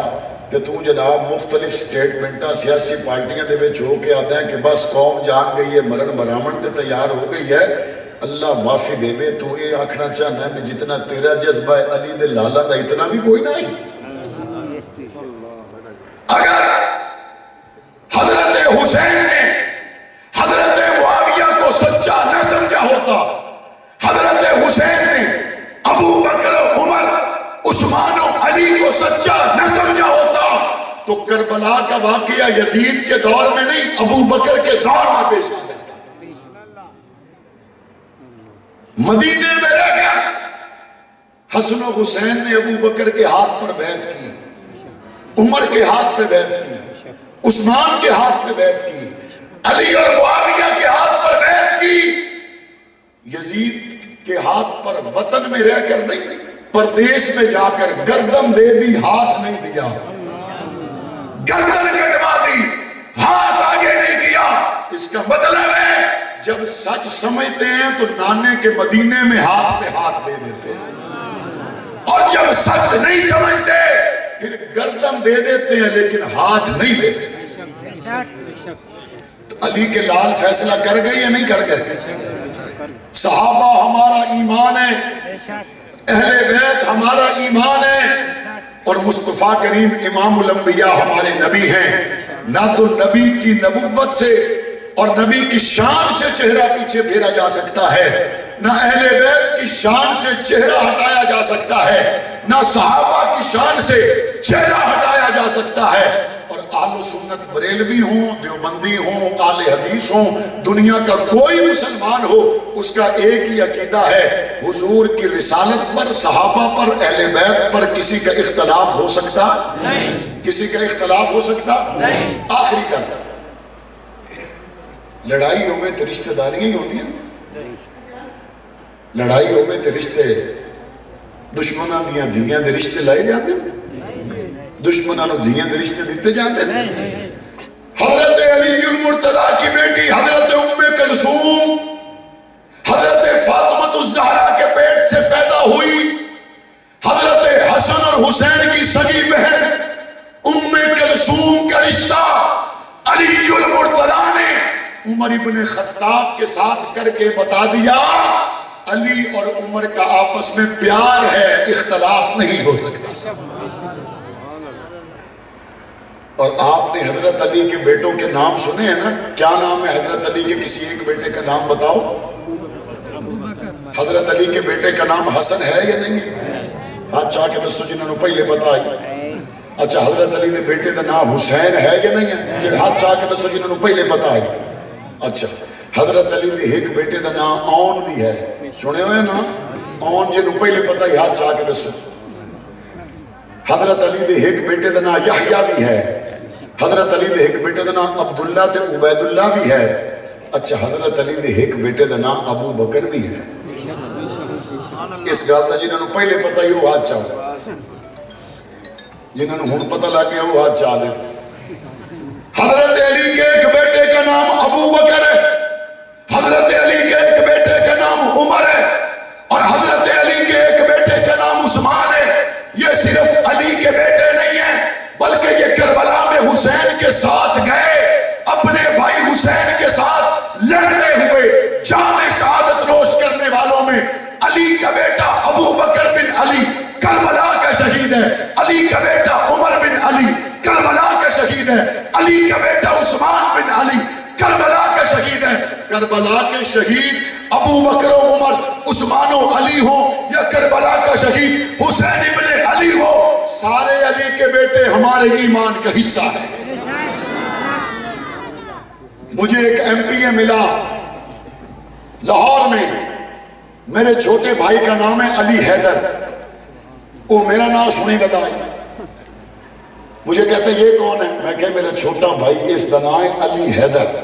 تے تو جناب مختلف سٹیٹمنٹاں سیاسی پارٹیاں دے وچ ہو کے آتا ہے کہ بس قوم جان گئی ہے، مرن برامن تے تیار ہو گئی ہے، اللہ معافی دے وے تو یہ آکھنا چاہنا ہے کہ جتنا تیرا جذبہ ہے علی دے لالا دا اتنا بھی کوئی نہ ہی. اگر حضرت حسین نے حضرت معاویہ کو سچا نہ سمجھا ہوتا، حضرت حسین نے ابو بکر عمر عثمان و علی کو سچا نہ سمجھا ہوتا تو کربلا کا واقعہ یزید کے دور میں نہیں ابو بکر کے دور میں پیش آ جاتا. مدینے میں رہ گیا، حسن و حسین نے ابو بکر کے ہاتھ پر بیعت کی، عمر کے ہاتھ پہ بیعت کی، عثمان کے ہاتھ پہ بیعت کی، علی اور معاویہ کے ہاتھ پر بیعت کی. یزید کے ہاتھ پر وطن میں رہ کر نہیں، پردیش میں جا کر گردن دے دی، ہاتھ نہیں دیا. گردن کٹوا دی، ہاتھ آگے نہیں کیا. اس کا مطلب ہے جب سچ سمجھتے ہیں تو نانے کے مدینے میں ہاتھ پہ ہاتھ دے دیتے ہیں، اور جب سچ نہیں سمجھتے پھر گردن دے دیتے ہیں لیکن ہاتھ نہیں دیتے. تو علی کے لال فیصلہ کر گئے یا نہیں کر گئے؟ صحابہ ہمارا ایمان ہے، اہل بیت ہمارا ایمان ہے، اور مصطفیٰ کریم امام الانبیاء ہمارے نبی ہیں. نہ تو نبی کی نبوت سے اور نبی کی شان سے چہرہ پیچھے پھیرا جا سکتا ہے، نہ اہل بیت کی شان سے چہرہ ہٹایا جا سکتا ہے، نہ صحابہ کی شان سے چہرہ ہٹایا جا سکتا ہے. اور اہل سنت بریلوی ہوں، دیوبندی ہوں، اہل حدیث ہوں، دنیا کا کوئی مسلمان ہو، اس کا ایک ہی عقیدہ ہے، حضور کی رسالت پر، صحابہ پر، اہل بیت پر کسی کا اختلاف ہو سکتا نہیں. کسی کا اختلاف ہو سکتا نہیں. آخری کا لڑائی ہوئے تو رشتہ داریاں ہی ہوتی ہیں. لڑائی ہوئے تو رشتے دشمنوں دیاں دھیاں دے رشتے لائے جاتے، دشمنوں نے دھیاں دے رشتے دیتے جاتے. حضرت علی المرتضیٰ کی بیٹی حضرت ام کلثوم حضرت فاطمہ الزہرا کے پیٹ سے پیدا ہوئی. حضرت حسن اور حسین کی سگی بہن ام کلثوم کا رشتہ علی المرتضیٰ نے عمر ابن خطاب کے ساتھ کر کے بتا دیا، علی اور عمر کا آپس میں پیار ہے، اختلاف نہیں ہو سکتا. اور آپ نے حضرت علی کے بیٹوں کے نام سنے ہیں نا؟ کیا نام ہے حضرت علی کے کسی ایک بیٹے کا نام بتاؤ. حضرت علی کے بیٹے کا نام حسن ہے یا نہیں ہے؟ ہاتھ چاہ کے دسو جنہوں نے پہلے پتا آئی. اچھا حضرت علی کے بیٹے کا نام حسین ہے یا نہیں ہے؟ ہاتھ چاہ کے دسو جنہوں نے پہلے پتا آئی. اچھا حضرت علی دے ایک بیٹے دا نام اون بھی ہے، سنے ہوئے نا؟ اون جنہوں پہلے پتا ہی ہاتھ چاہ کے دسو. حضرت علی دے ایک بیٹے دا نام یحییٰ بھی ہے، حضرت علی دے ایک بیٹے دا نام عبداللہ تے عبید اللہ بھی ہے. اچھا حضرت علی دے ایک بیٹے دا نام ابو بکر بھی ہے. اس گال دا جنہوں پہلے پتا ہی وہ ہاتھ چاہ، جنہوں ہون پتا لگ گیا وہ ہاتھ چاہ دے. حضرت علی کے ایک بیٹے کا نام ابو بکر ہے، حضرت علی کے ایک بیٹے کا نام عمر ہے، اور حضرت علی کے ایک بیٹے کا نام عثمان ہے. یہ صرف علی کے بیٹے نہیں ہیں بلکہ یہ کربلا میں حسین کے ساتھ گئے، اپنے بھائی حسین کے ساتھ لڑتے ہوئے جام شہادت نوش کرنے والوں میں علی کا بیٹا ابو بکر بن علی کربلا کا شہید ہے، علی کا بیٹا عمر بن علی کربلا کا شہید ہے، علی کا بیٹا عثمان بن علی کربلا کا شہید ہے. کربلا کے شہید ابو بکر و عمر، عثمان و علی ہو یا کربلا کا شہید حسین ابن علی ہو، سارے علی کے بیٹے ہمارے ایمان کا حصہ ہیں. مجھے ایک ایم پی اے ملا لاہور میں، میرے چھوٹے بھائی کا نام ہے علی حیدر. وہ میرا نام سنی بتائی، مجھے کہتے یہ کون ہے؟ میں کہ میرا چھوٹا بھائی، اس دا نام ہے علی حیدر.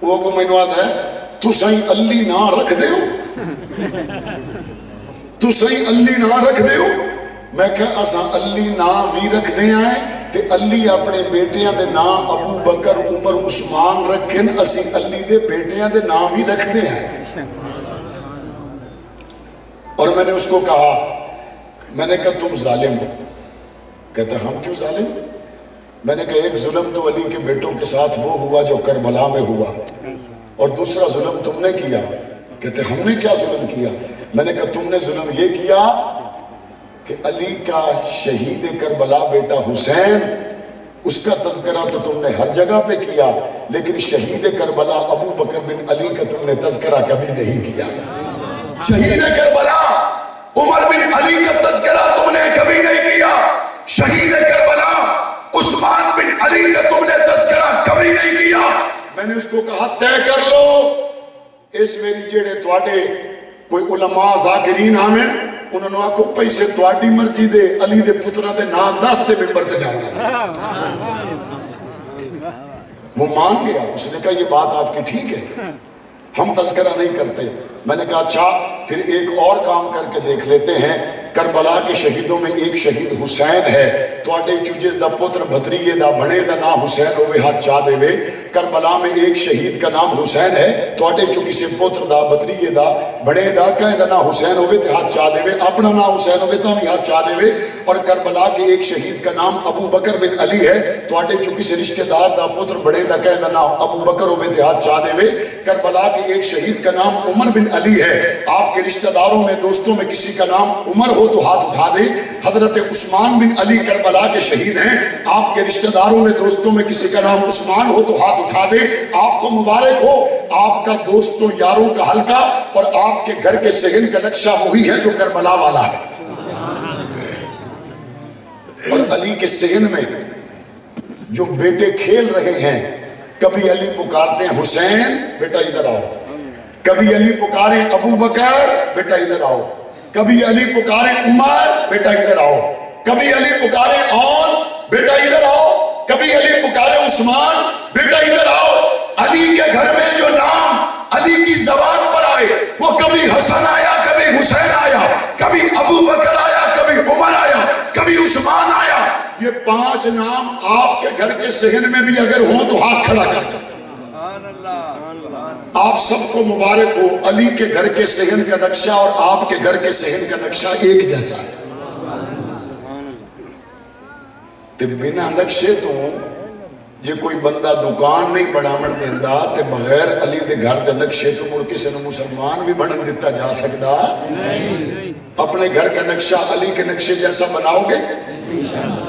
وہ کو میں نواد ہے تو صحیح علی نہ رکھ دے ہو، تو صحیح علی نہ رکھ دے ہو. میں کہ اساں علی نہ بھی رکھ دے آئے تے علی اپنے بیٹیاں دے نام ابو بکر عمر عثمان رکھن، اسی علی دے بیٹیاں دے نام ہی رکھ دے آئے. اور میں نے اس کو کہا، میں نے کہا تم ظالم ہو. کہتا ہم کیوں ظالم؟ میں نے کہا ایک ظلم تو علی کے بیٹوں کے ساتھ وہ ہوا جو کربلا میں ہوا، اور دوسرا ظلم تم نے کیا کہتے ہم نے کیا ظلم کیا؟ میں نے کہا تم نے ظلم یہ کیا کہ علی کا شہید کربلا بیٹا حسین، اس کا تذکرہ تو تم نے ہر جگہ پہ کیا، لیکن شہید کربلا ابو بکر بن علی کا تم نے تذکرہ کبھی نہیں کیا۔ شہید کربلا عمر بن علی کا تذکرہ تم نے کبھی نہیں کیا، شہید کربلا عثمان بن علی کا تم نے تذکرہ کبھی نہیں کیا۔ میں نے اس کو کہا طے کر لو، اس میری جیڑے تواڈے کوئی علماء ذاکرین آمن انہوں نے آکھو پیسے تواڈی مرضی دے، علی دے پترہ دے نام دستے ممبر تے جانا۔ وہ مان گیا، اس نے کہا یہ بات آپ کی ٹھیک ہے، ہم تذکرہ نہیں کرتے۔ میں نے کہا اچھا پھر ایک اور کام کر کے دیکھ لیتے ہیں، کربلا کے شہیدوں میں ایک شہید حسین ہے، تواڈے چو جس دا پتر بھتریے دا بنے دا نام حسین ہوئے ہاتھ چاہ دے وے۔ کربلا میں ایک شہید کا نام حسین ہے، تواڈے چو کسی پتر دا بھتریے دا بنے دا کہیں دا نام حسین ہوئے تے ہاتھ چاہ دے وے، اپنا نام حسین ہوئے تا بھی ہاتھ چاہ دے وے۔ اور کربلا کے ایک شہید کا نام ابو بکر بن علی ہے، تواڈے چو کسی رشتہ دار دا پتر بڑے دا کہیں دا نام ابو بکر ہوئے تے ہاتھ چاہ دے وے۔ کربلا کے ایک شہید کا نام عمر بن علی ہے، آپ کے رشتہ داروں میں دوستوں میں کسی کا نام عمر ہو تو ہاتھ اٹھا دے۔ حضرت عثمان بن علی کربلا کے شہید ہیں، آپ کے رشتہ داروں میں دوستوں میں کسی کا نام عثمان ہو تو ہاتھ اٹھا دے۔ آپ کو مبارک ہو، آپ کا دوستوں یاروں کا حلقہ اور آپ کے گھر کے صحن کا نقشہ وہی ہے جو کربلا والا ہے۔ اور علی کے صحن میں جو بیٹے کھیل رہے ہیں، کبھی علی پکارتے ہیں حسین بیٹا ادھر آؤ، کبھی علی پکارے ابو بکر بیٹا ادھر آؤ، کبھی علی پکارے عمر بیٹا ادھر آؤ، کبھی علی پکارے اور بیٹا ادھر آؤ، کبھی علی پکارے عثمان بیٹا ادھر آؤ۔ علی کے گھر میں جو نام علی کی زبان پر آئے وہ کبھی حسن آیا، کبھی حسین آیا، کبھی ابو بکر آیا، کبھی عمر آیا، کبھی عثمان آیا۔ یہ 5 نام آپ کے گھر کے صحن میں بھی اگر ہوں تو ہاتھ کھڑا کر دیں۔ آپ سب کو مبارک ہو، علی کے گھر کے صحن کا نقشہ اور آپ کے گھر کے صحن کا نقشہ ایک جیسا ہے۔ تے بنا نقشے تو جے کوئی بندہ دکان نہیں بناون دیندا تے بغیر علی دے گھر دے نقشے تو مڑ کسے نوں مسلمان بھی بنن دتا جا سکدا نہیں۔ اپنے گھر کا نقشہ علی کے نقشے جیسا بناؤ گے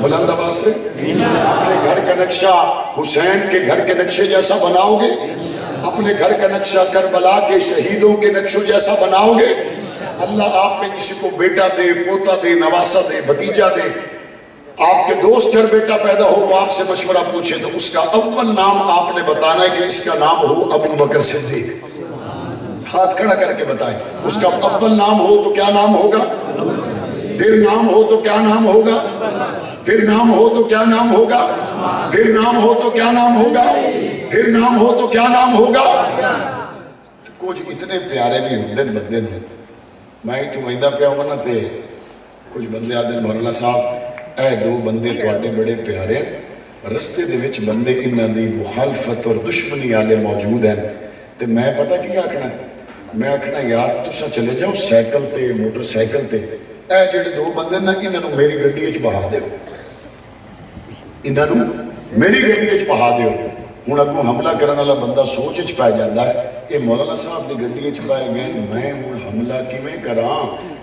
بلند آواز سے؟ اپنے گھر کا نقشہ حسین کے گھر کے نقشے جیسا بناؤ گے؟ اپنے گھر کا نقشہ کربلا کے شہیدوں کے نقشوں جیسا بناؤ گے؟ اللہ آپ میں کسی کو بیٹا دے، پوتا دے، نواسا دے، بھتیجا دے۔ آپ کے دوست گھر بیٹا پیدا ہو وہ آپ سے مشورہ پوچھے تو اس کا اول نام آپ نے بتانا ہے کہ اس کا نام ہو ابو بکر صدیق۔ ہاتھ کھڑا کر کے بتائیں، اس کا اول نام ہو تو کیا نام ہوگا؟ پھر نام ہو تو کیا نام ہوگا؟ پھر نام ہو تو کیا نام ہوگا؟ پھر نام ہو تو کیا نام ہوگا؟ پھر نام ہو تو کیا نام ہوگا؟ کچھ اتنے پیارے بھی ہوندے بندے نے، میں ہی تو ویندہ پیا ہوں نا تے کچھ بندے آدھے مولانا صاحب اے 2 بندے تواڈے بڑے پیارے، رستے دے وچ بندے انہاں دی مخالفت اور دشمنی والے موجود ہیں، تے میں پتہ کی آکھنا، میں آکھنا یار تساں چلے جاؤ سائیکل تے موٹر سائیکل تے، اے جڑے 2 بندے نا انہاں نوں میری گڈی وچ بہا دیو، انہاں نوں میری گڈی وچ بہا دیو۔ ہن اگوں حملہ کرن والا بندہ سوچ وچ پے جاندا ہے کہ مولانا صاحب دی گڈی وچ پائے گئے، میں ہن حملہ کیویں کراں؟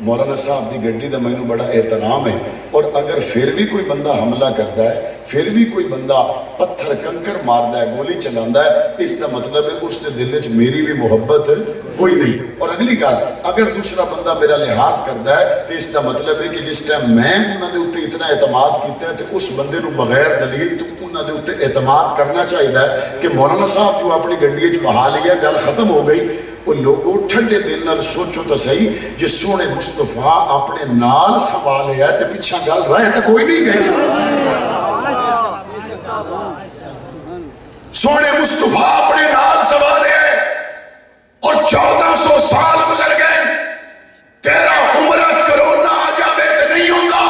مولانا صاحب دی گڈی دا مینوں بڑا احترام ہے، اور اگر پھر بھی کوئی بندہ حملہ کرتا ہے، پھر بھی کوئی بندہ پتھر کنکر ماردا ہے، گولی چلاندا ہے، اس کا مطلب ہے اس کے دل وچ میری بھی محبت کوئی نہیں۔ اور اگلی گل، اگر دوسرا بندہ میرا لحاظ کرتا ہے تو اس کا مطلب ہے کہ جس ٹائم میں انہاں دے اوتے اتنا اعتماد کیتا ہے تو اس بندے نوں بغیر دلیل تو انہاں دے اوتے اعتماد کرنا چاہیے کہ مولانا صاحب جو اپنی گڈی وچ بہا لیا، گل ختم ہو گئی۔ وہ لوگوں ٹھنڈے دل نال سوچو تو صحیح، جے سونے مصطفیٰ اپنے نال سوال ہے تو پیچھا گل رہے تو کوئی نہیں گئی۔ سونے مصطفیٰ اپنے نال سوال ہے اور 1400 سال گزر گئے، تیرا عمرہ کرونا آ جاوے تو نہیں ہوتا۔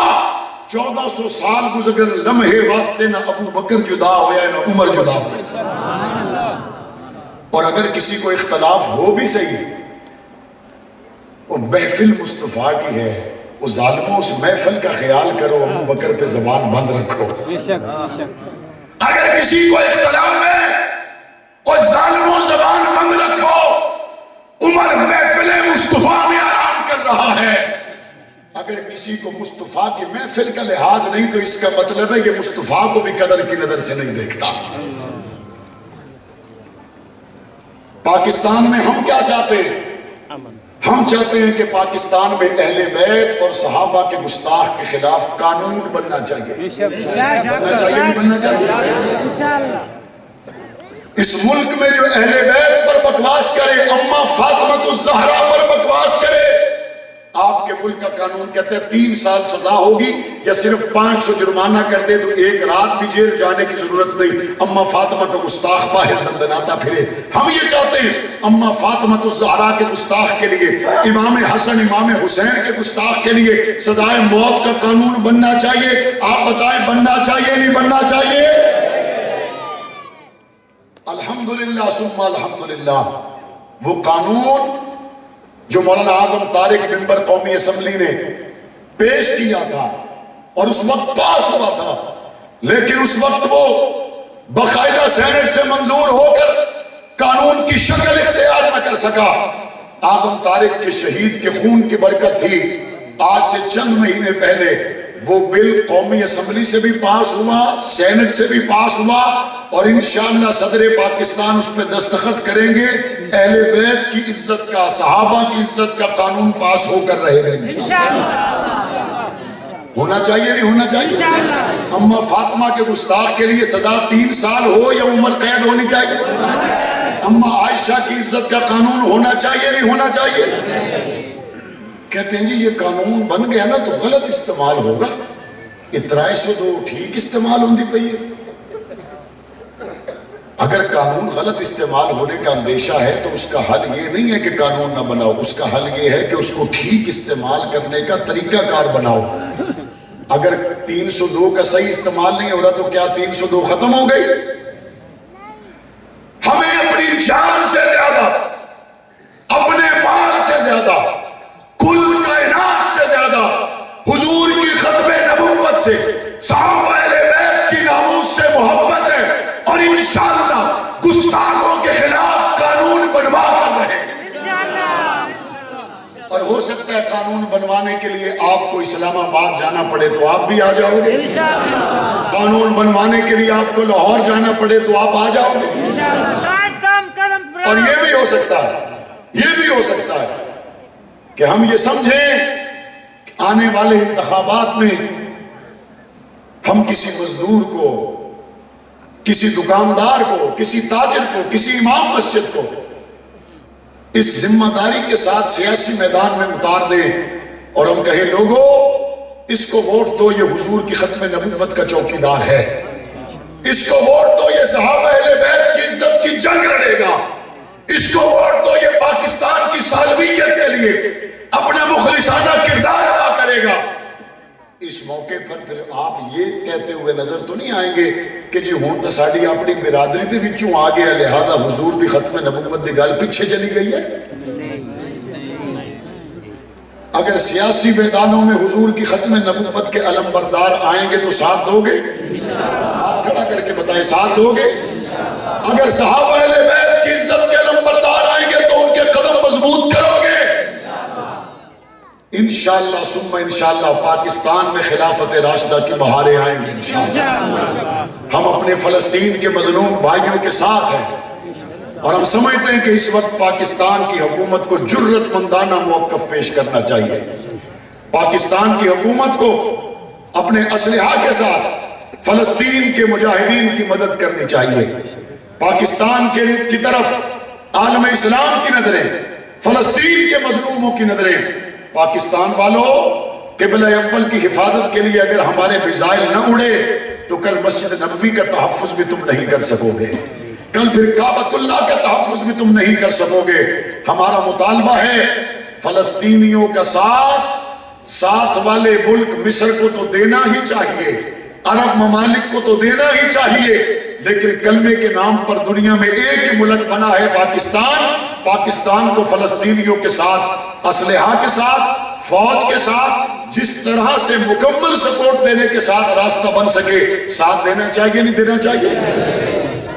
1400 سال گزر گئے، لمحے واسطے نہ ابو بکر جدا ہویا نہ عمر جدا ہویا۔ اور اگر کسی کو اختلاف ہو بھی صحیح، وہ محفل مصطفیٰ کی ہے، وہ ظالموں اس محفل کا خیال کرو، ابو بکر پہ زبان بند رکھو۔ اگر کسی کو اختلاف ہے، وہ ظالموں زبان بند رکھو، عمر محفل کسی کو مصطفیٰ کی محفل کا لحاظ نہیں تو اس کا مطلب ہے کہ مصطفیٰ کو بھی قدر کی نظر سے نہیں دیکھتا۔ پاکستان میں ہم کیا چاہتے ہیں؟ ہم چاہتے ہیں کہ پاکستان میں اہل بیت اور صحابہ کے گستاخ کے خلاف قانون بننا چاہیے۔ بننا چاہیے نہیں بننا چاہیے؟ اس ملک میں جو اہل بیت پر بکواس کرے، اماں فاطمہ الزہرا پر بکواس کرے، آپ کے ملک کا قانون کہتے ہیں 3 سال سزا ہوگی یا صرف 500 جرمانہ کر دے تو 1 رات بھی جیل جانے کی ضرورت نہیں، اماں فاطمہ کا گستاخ باہر دندناتا پھرے۔ ہم یہ چاہتے ہیں اماں فاطمہ الزہرا کے گستاخ کے لیے، امام حسن امام حسین کے گستاخ کے لیے سزائے موت کا قانون بننا چاہیے۔ آپ بتائیں بننا چاہیے نہیں بننا چاہیے؟ الحمدللہ ثم الحمدللہ وہ قانون جو مولانا اعظم طارق ممبر قومی اسمبلی نے پیش کیا تھا اور اس وقت پاس ہوا تھا، لیکن اس وقت وہ باقاعدہ سینٹ سے منظور ہو کر قانون کی شکل اختیار نہ کر سکا۔ اعظم طارق کے شہید کے خون کی برکت تھی، آج سے چند مہینے پہلے وہ بل قومی اسمبلی سے بھی پاس ہوا، سینٹ سے بھی پاس ہوا، اور انشاءاللہ صدر پاکستان اس پہ دستخط کریں گے۔ اہل بیت کی عزت کا، صحابہ کی عزت کا قانون پاس ہو کر رہے گا انشاءاللہ۔ ہونا چاہیے نہیں ہونا چاہیے؟ اماں فاطمہ کے گستاخ کے لیے سزا 3 سال ہو یا عمر قید ہونی چاہیے؟ اماں عائشہ کی عزت کا قانون ہونا چاہیے نہیں ہونا چاہیے؟ کہتے ہیں جی یہ قانون بن گیا نا تو غلط استعمال ہوگا، اترائی سو دو ٹھیک استعمال ہوندی پئی ہے۔ اگر قانون غلط استعمال ہونے کا اندیشہ ہے تو اس کا حل یہ نہیں ہے کہ قانون نہ بناؤ، اس کا حل یہ ہے کہ اس کو ٹھیک استعمال کرنے کا طریقہ کار بناؤ۔ اگر 302 کا صحیح استعمال نہیں ہو رہا تو کیا 302 ختم ہو گئی؟ ہمیں اپنی جان سے زیادہ، اپنے مال سے زیادہ، کل کائنات سے زیادہ حضور کی ختم نبوت سے، صحابہ اہل بیت کی ناموس سے محبت ہے، اور انشاءاللہ گستاخوں کے خلاف قانون بنوا کر رہے ہیں۔ اور ہو سکتا ہے قانون بنوانے کے لیے آپ کو اسلام آباد جانا پڑے تو آپ بھی آ جاؤ گے، قانون بنوانے کے لیے آپ کو لاہور جانا پڑے تو آپ آ جاؤ گے، اور یہ بھی ہو سکتا ہے کہ ہم یہ سمجھیں کہ آنے والے انتخابات میں ہم کسی مزدور کو، کسی دکاندار کو، کسی تاجر کو، کسی امام مسجد کو اس ذمہ داری کے ساتھ سیاسی میدان میں اتار دیں اور ہم کہیں لوگوں اس کو ووٹ دو، یہ حضور کی ختم نبوت کا چوکیدار ہے، اس کو ووٹ دو، یہ صحابہ اہل بیت کی عزت کی جنگ لڑے گا، اس کو ووٹ دو، یہ پاکستان کی سالمیت کے لیے اپنا مخلصانہ کردار ادا کرے گا۔ اس موقع پر پھر آپ یہ کہتے ہوئے نظر تو نہیں آئیں گے کہ جی ہون تو ساڑی اپنی برادری دے وچوں آ گیا لہذا حضور دی ختم نبوت دی گل پیچھے چلی گئی ہے۔ اگر سیاسی میدانوں میں حضور کی ختم نبوت کے علم بردار آئیں گے تو ساتھ دو گے؟ ہاتھ کھڑا کر کے بتائیں ساتھ دو گے؟ اگر صحابہ اہل بیت کی عزت کے علم بردار آئیں گے تو ان کے قدم مضبوط کرو گے؟ انشاءاللہ ثم انشاءاللہ پاکستان میں خلافت راشدہ کی بہاریں آئیں گی انشاءاللہ۔ ہم اپنے فلسطین کے مظلوم بھائیوں کے ساتھ ہیں اور ہم سمجھتے ہیں کہ اس وقت پاکستان کی حکومت کو جرت مندانہ موقف پیش کرنا چاہیے۔ پاکستان کی حکومت کو اپنے اسلحہ کے ساتھ فلسطین کے مجاہدین کی مدد کرنی چاہیے۔ پاکستان کی طرف عالم اسلام کی نظریں، فلسطین کے مظلوموں کی نظریں، پاکستان والوں قبلہ اول کی حفاظت کے لیے اگر ہمارے میزائل نہ اڑے تو کل مسجد نبوی کا تحفظ بھی تم نہیں کر سکو گے، کل پھر کعبۃ اللہ کا تحفظ بھی تم نہیں کر سکو گے۔ ہمارا مطالبہ ہے فلسطینیوں کا ساتھ والے ملک مصر کو تو دینا ہی چاہیے، عرب ممالک کو تو دینا ہی چاہیے، لیکن کلمے کے نام پر دنیا میں ایک ہی ملک بنا ہے پاکستان کو فلسطینیوں کے ساتھ، اسلحہ کے ساتھ، فوج کے ساتھ، جس طرح سے مکمل سپورٹ دینے کے ساتھ راستہ بن سکے ساتھ دینا چاہیے نہیں دینا چاہیے؟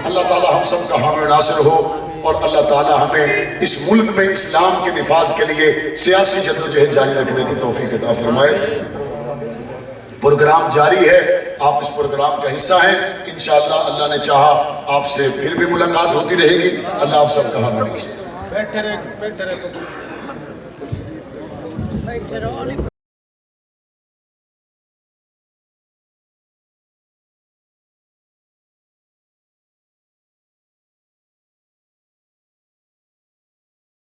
اللہ تعالی ہم سب کا حامی و ناصر ہو، اور اللہ تعالی ہمیں اس ملک میں اسلام کے نفاذ کے لیے سیاسی جدوجہد جاری رکھنے کی توفیق عطا فرمائے۔ پروگرام جاری ہے، آپ اس پروگرام کا حصہ ہیں، انشاءاللہ اللہ نے چاہا آپ سے پھر بھی ملاقات ہوتی رہے گی۔ اللہ آپ سب کا حافظ۔ بیٹھے رہے